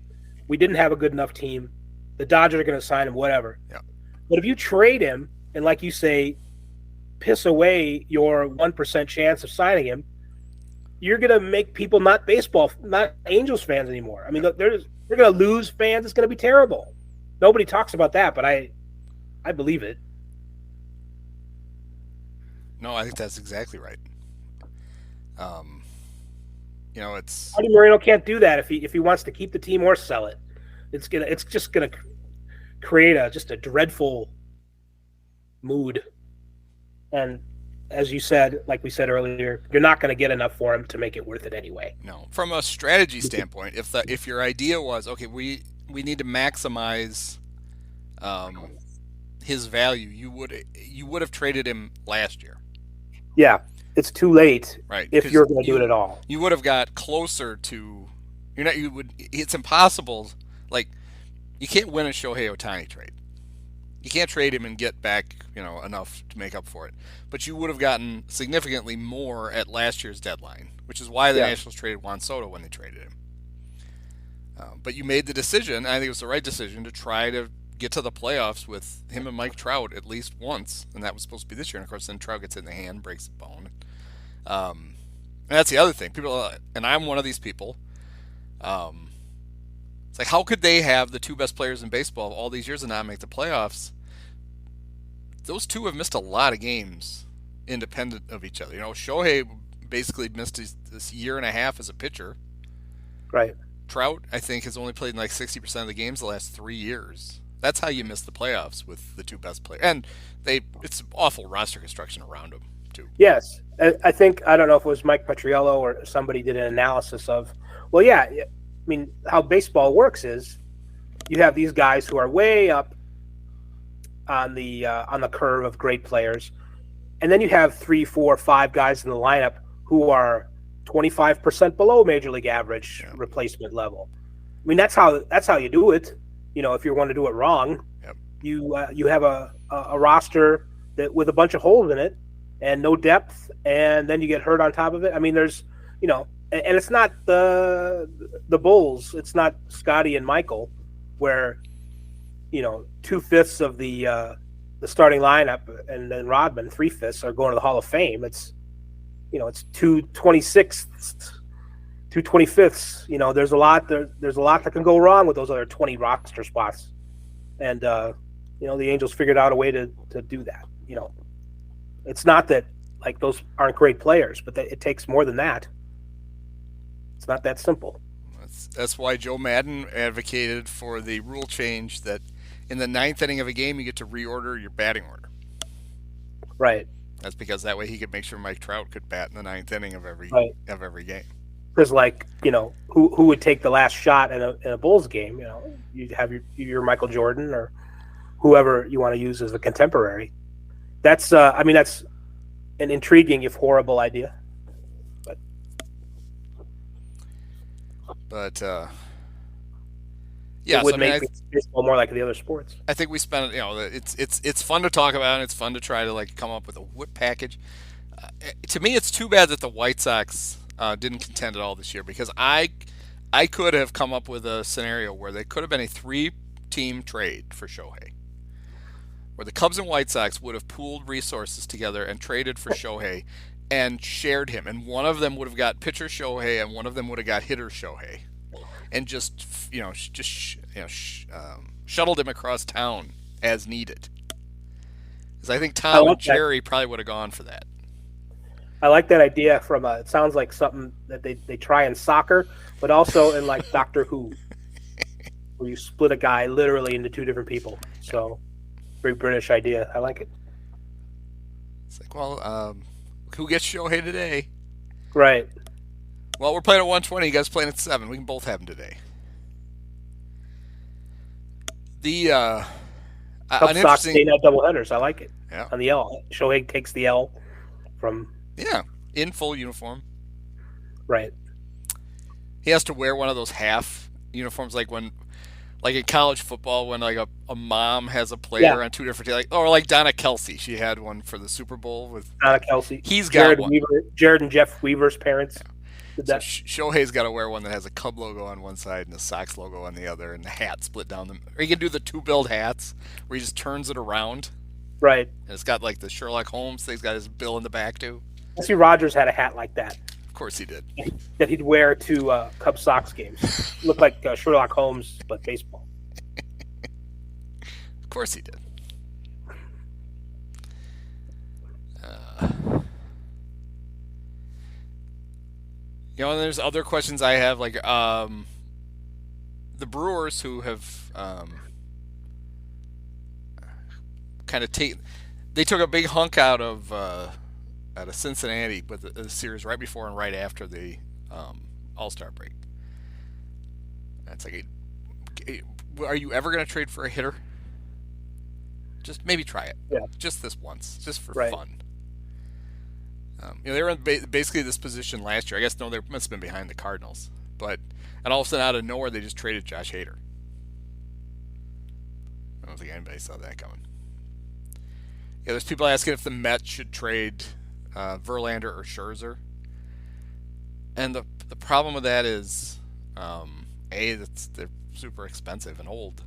We didn't have a good enough team. The Dodgers are going to sign him, whatever. Yeah. But if you trade him, and like you say, piss away your 1% chance of signing him, you're going to make people not Angels fans anymore. I mean, they're going to lose fans. It's going to be terrible. Nobody talks about that, but I believe it. No, I think that's exactly right. It's Artie Moreno can't do that if he wants to keep the team or sell it. It's just gonna create a dreadful mood. And as you said, like we said earlier, you're not going to get enough for him to make it worth it anyway. No, from a strategy standpoint, if your idea was, okay, we need to maximize his value, you would have traded him last year. Yeah, it's too late, right? If you're going to do it at all, you would have got closer to. It's impossible. Like, you can't win a Shohei Ohtani trade. You can't trade him and get back, enough to make up for it. But you would have gotten significantly more at last year's deadline, which is why the Nationals traded Juan Soto when they traded him. But you made the decision, and I think it was the right decision, to try to get to the playoffs with him and Mike Trout at least once, and that was supposed to be this year. And of course, then Trout gets hit in the hand, breaks a bone. And that's the other thing. People, and I'm one of these people. It's like, how could they have the two best players in baseball all these years and not make the playoffs? Those two have missed a lot of games independent of each other. Shohei basically missed this year and a half as a pitcher. Right. Trout, I think, has only played in like 60% of the games the last 3 years. That's how you miss the playoffs with the two best players. And it's awful roster construction around them, too. Yes. I think, I don't know if it was Mike Petriello or somebody did an analysis of, how baseball works is you have these guys who are way up on the curve of great players, and then you have 3, 4, 5 guys in the lineup who are 25% below major league average replacement level. I mean, that's how you do it. If you want to do it wrong, you have a roster that with a bunch of holes in it and no depth, and then you get hurt on top of it. I mean, there's and it's not the Bulls. It's not Scotty and Michael, where 2/5 of the starting lineup and then Rodman 3/5 are going to the Hall of Fame. It's it's 2/26, 2/25. There's a lot that can go wrong with those other 20 roster spots, and the Angels figured out a way to do that. It's not that like those aren't great players, but it takes more than that. It's not that simple. That's why Joe Madden advocated for the rule change that in the 9th inning of a game you get to reorder your batting order. Right. That's because that way he could make sure Mike Trout could bat in the 9th inning of every game. Because who would take the last shot in a Bulls game? You'd have your Michael Jordan or whoever you want to use as a contemporary. That's that's an intriguing if horrible idea. But it would make baseball more like the other sports. I think we spent it's fun to talk about, and it's fun to try to come up with a whip package. To me, it's too bad that the White Sox didn't contend at all this year, because I could have come up with a scenario where they could have been a 3-team trade for Shohei, where the Cubs and White Sox would have pooled resources together and traded for Shohei and shared him, and one of them would have got pitcher Shohei and one of them would have got hitter Shohei, and just shuttled him across town as needed. Because I think Tom and Jerry probably would have gone for that. I like that idea it sounds like something that they try in soccer, but also in Doctor Who, where you split a guy literally into 2 different people. So, very British idea. I like it. It's who gets Shohei today? Right. Well, we're playing at 120. You guys playing at 7. We can both have him today. Cubs Sox day night doubleheaders. I like it. Yeah. On the L, Shohei takes the L from. Yeah, in full uniform. Right. He has to wear one of those half uniforms, like in college football, when a mom has a player on 2 different teams, or like Donna Kelsey, she had one for the Super Bowl with Donna Kelsey. He's got one. Jared and Jeff Weaver's parents. Yeah. So Shohei's got to wear one that has a Cub logo on one side and the Sox logo on the other, and the hat split down them. Or he can do the 2-billed hats where he just turns it around. Right. And it's got the Sherlock Holmes thing. He's got his bill in the back too. I see Rogers had a hat like that. Of course he did. That he'd wear to Cub Sox games. Looked like Sherlock Holmes, but baseball. Of course he did. And there's other questions I have, the Brewers, who have they took a big hunk out of Cincinnati with the series right before and right after the All-Star break. That's are you ever going to trade for a hitter? Just maybe try it. Yeah. Just this once, just for right. fun. They were in basically this position last year. I guess they must have been behind the Cardinals, and all of a sudden out of nowhere they just traded Josh Hader. I don't think anybody saw that coming. Yeah, there's people asking if the Mets should trade Verlander or Scherzer, and the problem with that is, they're super expensive and old,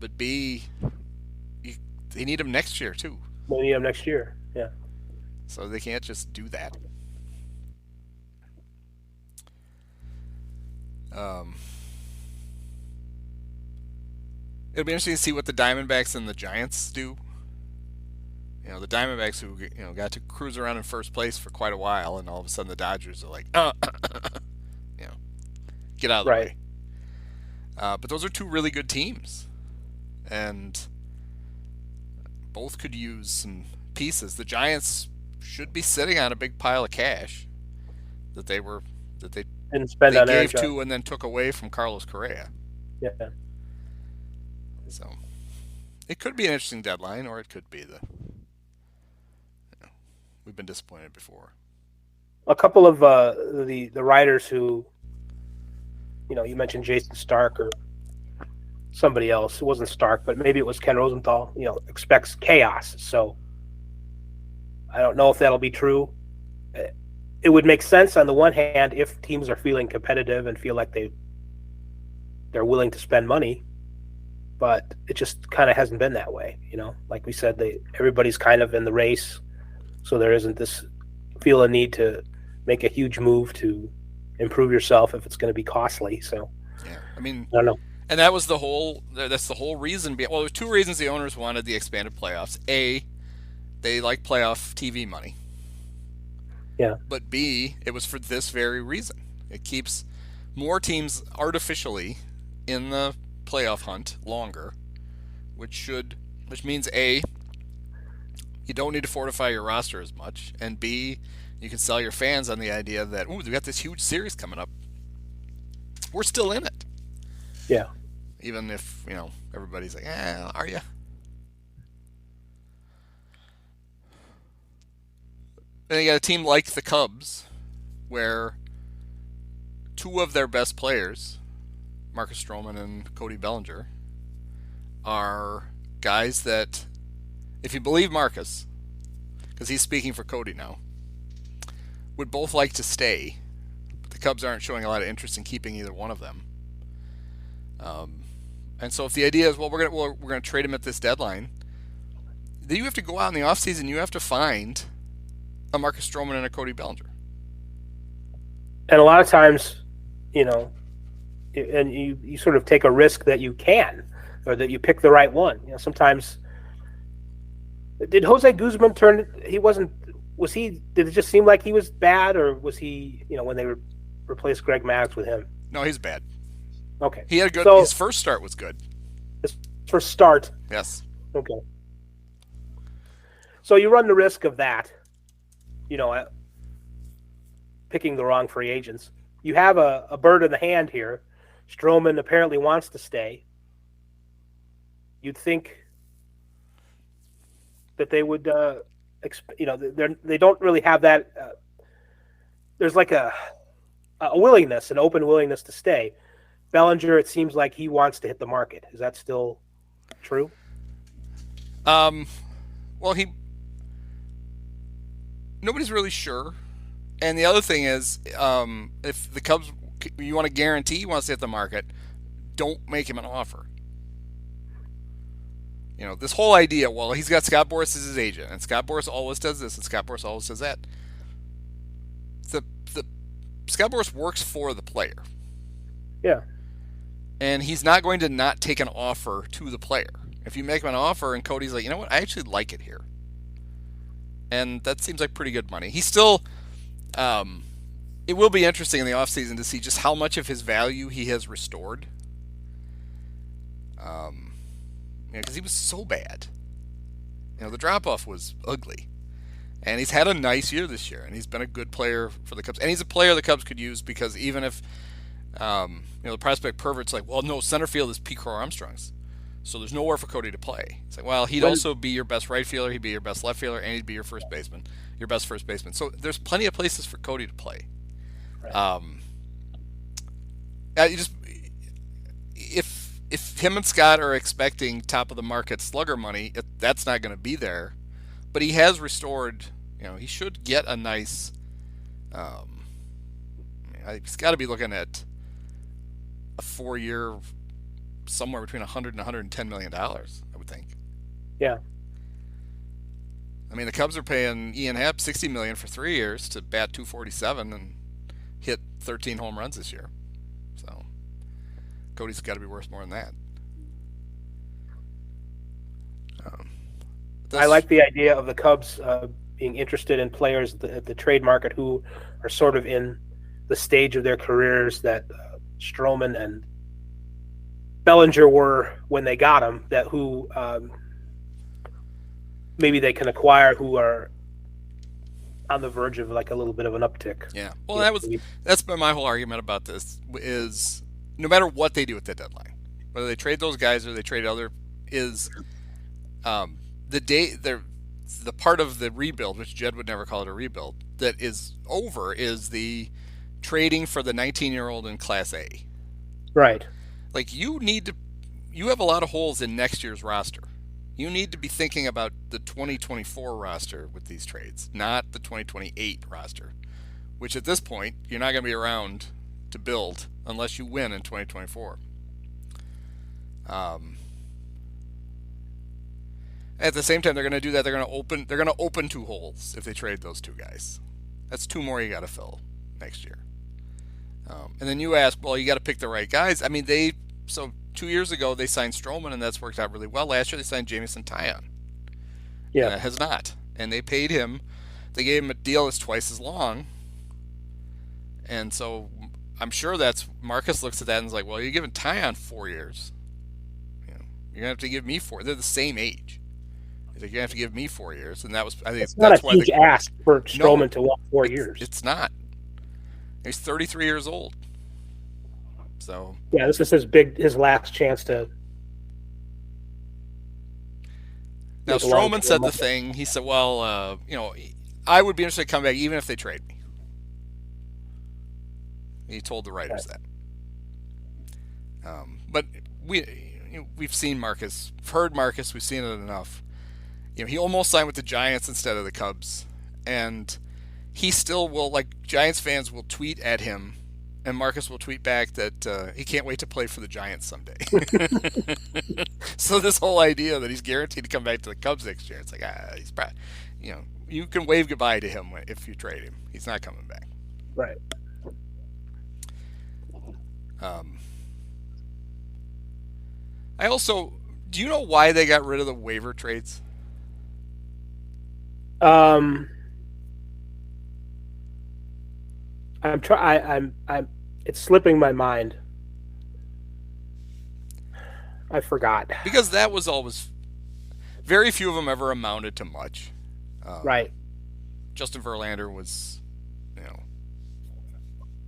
but B, they need them next year too. They need them next year, yeah. So they can't just do that. It'll be interesting to see what the Diamondbacks and the Giants do. The Diamondbacks, who got to cruise around in first place for quite a while, and all of a sudden the Dodgers are like, get out of the way. But those are 2 really good teams, and both could use some pieces. The Giants should be sitting on a big pile of cash that they didn't spend on gave to and then took away from Carlos Correa. Yeah. So it could be an interesting deadline, or it could be we've been disappointed before. A couple of the writers who, you mentioned Jason Stark or somebody else. It wasn't Stark, but maybe it was Ken Rosenthal. Expects chaos. So I don't know if that'll be true. It would make sense on the one hand if teams are feeling competitive and feel like they're willing to spend money, but it just kind of hasn't been that way. Like we said, everybody's kind of in the race, so there isn't this feel a need to make a huge move to improve yourself if it's going to be costly. So yeah, I mean, I don't know. And that's the whole reason. Well, there's two reasons the owners wanted the expanded playoffs. A, they like playoff TV money. Yeah. But B, it was for this very reason. It keeps more teams artificially in the playoff hunt longer, which means A, you don't need to fortify your roster as much, and B, you can sell your fans on the idea that, we got this huge series coming up. We're still in it. Yeah. Even if, everybody's like, are you? Then you got a team like the Cubs, where two of their best players, Marcus Stroman and Cody Bellinger, are guys that, if you believe Marcus, because he's speaking for Cody now, would both like to stay, but the Cubs aren't showing a lot of interest in keeping either one of them. And so if the idea is, we're gonna trade him at this deadline, then you have to go out in the offseason, you have to find a Marcus Stroman and a Cody Bellinger. And a lot of times, and you sort of take a risk that you can, or that you pick the right one. Sometimes. Did Jose Guzman did it just seem like he was bad, or was he, when they replaced Greg Maddux with him? No, he's bad. Okay. He had his first start was good. His first start? Yes. Okay. So you run the risk of that, picking the wrong free agents. You have a bird in the hand here. Stroman apparently wants to stay. You'd think that they would, they don't really have that. There's like a willingness, an open willingness to stay. Bellinger, it seems like he wants to hit the market. Is that still true? Well, nobody's really sure. And the other thing is, if the Cubs, you want to guarantee he wants to hit the market, don't make him an offer. This whole idea, he's got Scott Boras as his agent, and Scott Boras always does this, and Scott Boras always does that. The Scott Boras works for the player. Yeah. And he's not going to not take an offer to the player. If you make him an offer and Cody's like, I actually like it here. And that seems like pretty good money. He's still, it will be interesting in the offseason to see just how much of his value he has restored. Because he was so bad. The drop-off was ugly. And he's had a nice year this year, and he's been a good player for the Cubs. And he's a player the Cubs could use, because even if, the prospect pervert's like, no, center field is Pete Crow Armstrong's, so there's nowhere for Cody to play. It's like, he'd also be your best right fielder, he'd be your best left fielder, and he'd be your best first baseman. So there's plenty of places for Cody to play. Right. If him and Scott are expecting top of the market slugger money, that's not going to be there. But he has restored. He should get a nice. He's got to be looking at a 4-year, somewhere between $100 and $110 million, I would think. Yeah. I mean, the Cubs are paying Ian Happ $60 million for 3 years to bat .247 and hit 13 home runs this year. So Cody's got to be worth more than that. I like the idea of the Cubs being interested in players at the trade market who are sort of in the stage of their careers that Stroman and Bellinger were when they got them, who maybe they can acquire, who are on the verge of like a little bit of an uptick. Yeah. Well, that's been my whole argument about this, is no matter what they do at the deadline, whether they trade those guys or they trade other, is The part of the rebuild, which Jed would never call it a rebuild, that is over is the trading for the 19-year-old in Class A. Right. Like, you have a lot of holes in next year's roster. You need to be thinking about the 2024 roster with these trades, not the 2028 roster, which at this point, you're not going to be around to build unless you win in 2024. At the same time, they're going to do that. They're going to open 2 holes if they trade those 2 guys. That's 2 more you got to fill next year. And then you ask, well, you got to pick the right guys. I mean, 2 years ago they signed Stroman, and that's worked out really well. Last year they signed Jamison Tyon. Yeah, and it has not. And they paid him. They gave him a deal that's twice as long. And so I'm sure that's Marcus looks at that and is like, well, you're giving Tyon 4 years. You're gonna have to give me 4. They're the same age. You're gonna have to give me 4 years, and that was, I think, it's not that's a why huge ask for Stroman to walk 4 years. It's not. He's 33 years old. So yeah, this is his last chance to. Now Stroman said the thing. He said, "Well, I would be interested to come back even if they trade me." He told the writers that. But we've seen Marcus, heard Marcus. We've seen it enough. He almost signed with the Giants instead of the Cubs, and he still will. Like, Giants fans will tweet at him. And Marcus will tweet back that he can't wait to play for the Giants someday. So this whole idea that he's guaranteed to come back to the Cubs next year, it's like, he's probably, you can wave goodbye to him if you trade him. He's not coming back. Right. Do you know why they got rid of the waiver trades? It's slipping my mind. I forgot. Because that was always, very few of them ever amounted to much. Right. Justin Verlander was,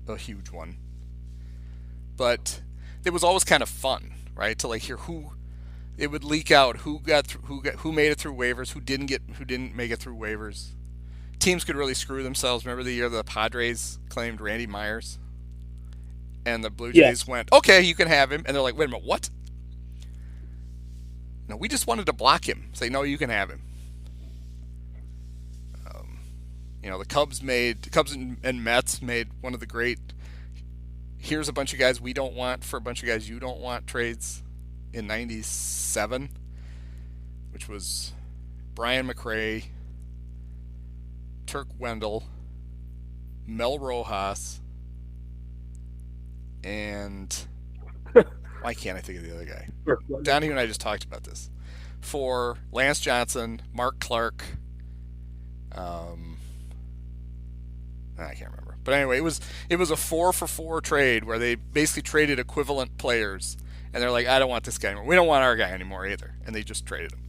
a huge one. But it was always kind of fun, right? To hear it would leak out who made it through waivers, who didn't make it through waivers. Teams could really screw themselves. Remember the year the Padres claimed Randy Myers? And the Blue Jays went, okay, you can have him. And they're like, wait a minute, what? No, we just wanted to block him. Say, no, you can have him. The Cubs and Mets made one of the great, here's a bunch of guys we don't want for a bunch of guys you don't want trades in 97, which was Brian McRae, Turk Wendell, Mel Rojas, and why can't I think of the other guy? Donnie and I just talked about this. For Lance Johnson, Mark Clark, I can't remember. But anyway, it was a 4-for-4 trade where they basically traded equivalent players, and they're like, I don't want this guy anymore. We don't want our guy anymore either, and they just traded him.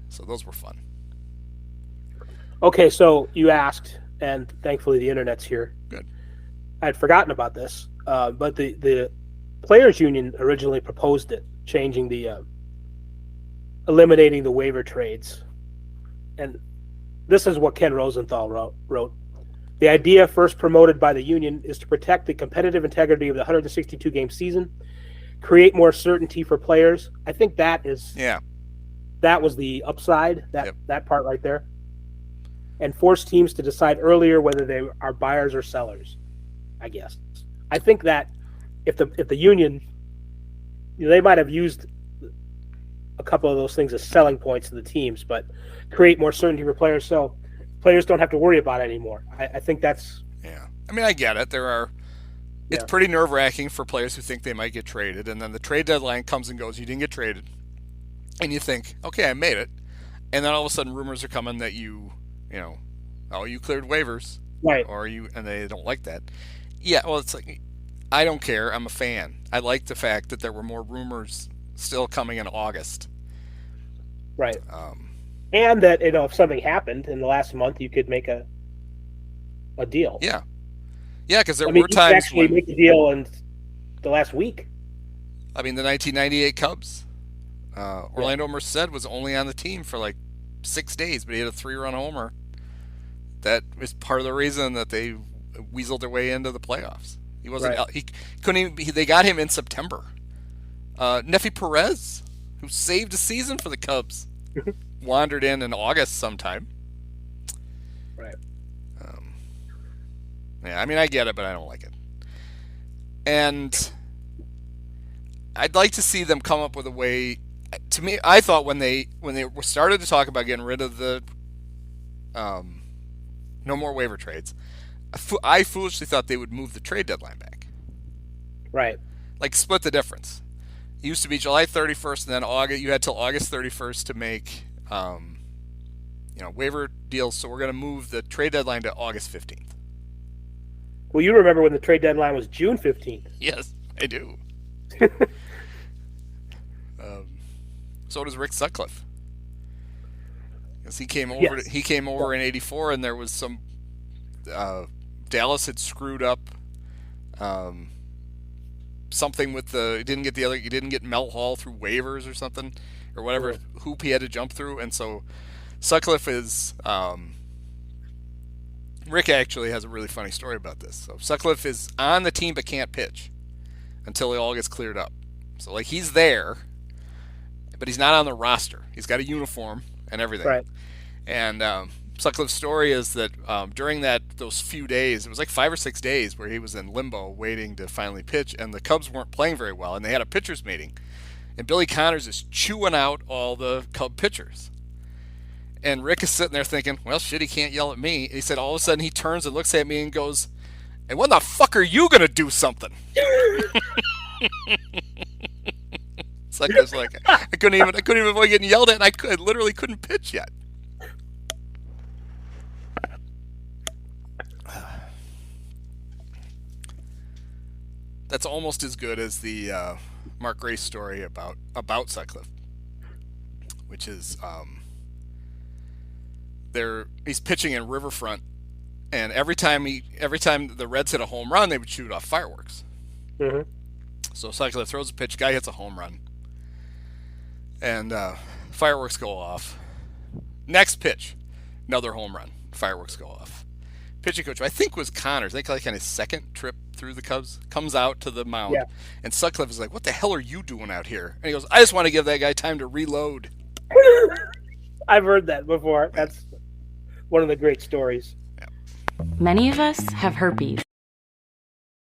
So those were fun. Okay, so you asked, and thankfully the internet's here. Good. I'd forgotten about this, but the Players Union originally proposed it, changing eliminating the waiver trades. And this is what Ken Rosenthal wrote. The idea first promoted by the union is to protect the competitive integrity of the 162-game season, create more certainty for players. I think that was the upside, that part right there. And force teams to decide earlier whether they are buyers or sellers, I guess. I think that if the union, they might have used a couple of those things as selling points to the teams, but create more certainty for players so players don't have to worry about it anymore. I think that's... Yeah. I mean, I get it. It's pretty nerve-wracking for players who think they might get traded, and then the trade deadline comes and goes, you didn't get traded, and you think, okay, I made it, and then all of a sudden rumors are coming that you cleared waivers, right? And they don't like that. Yeah, well, it's like, I don't care. I'm a fan. I like the fact that there were more rumors still coming in August, right? And that if something happened in the last month, you could make a deal. Yeah, because there were times you could actually make a deal in the last week. I mean, the 1998 Cubs. Orlando Merced was only on the team for like 6 days, but he had a 3-run homer. That was part of the reason that they weaseled their way into the playoffs. He wasn't. Right. He couldn't even. They got him in September. Nefi Perez, who saved a season for the Cubs, wandered in August sometime. Right. Yeah, I mean, I get it, but I don't like it. And I'd like to see them come up with a way. To me, I thought when they started to talk about getting rid of the no more waiver trades, I foolishly thought they would move the trade deadline back. Right. Like split the difference. It used to be July 31st, and then August. You had till August 31st to make waiver deals. So we're going to move the trade deadline to August 15th. Well, you remember when the trade deadline was June 15th. Yes, I do. So does Rick Sutcliffe. Because he came over. Yes. He came over in '84, and there was some. Dallas had screwed up. Something with you didn't get Mel Hall through waivers or something, or whatever hoop he had to jump through, and so Sutcliffe is. Rick actually has a really funny story about this. So Sutcliffe is on the team but can't pitch until it all gets cleared up. So like he's there, but he's not on the roster. He's got a uniform and everything. Right. And Sutcliffe's story is that during those few days, it was like 5 or 6 days where he was in limbo waiting to finally pitch, and the Cubs weren't playing very well, and they had a pitchers meeting. And Billy Connors is chewing out all the Cub pitchers. And Rick is sitting there thinking, well, shit, he can't yell at me. And he said all of a sudden he turns and looks at me and goes, hey, when the fuck are you going to do something? Sutcliffe's like, I couldn't even avoid getting yelled at, and I literally couldn't pitch yet. That's almost as good as the Mark Grace story about Sutcliffe, which is he's pitching in Riverfront, and every time the Reds hit a home run, they would shoot off fireworks. Mm-hmm. So Sutcliffe throws a pitch, guy hits a home run, and fireworks go off. Next pitch, another home run, fireworks go off. Pitching coach, I think was Connors, I think like on his second trip through the Cubs, comes out to the mound, and Sutcliffe is like, what the hell are you doing out here? And he goes, I just want to give that guy time to reload. I've heard that before. That's one of the great stories. Many of us have herpes.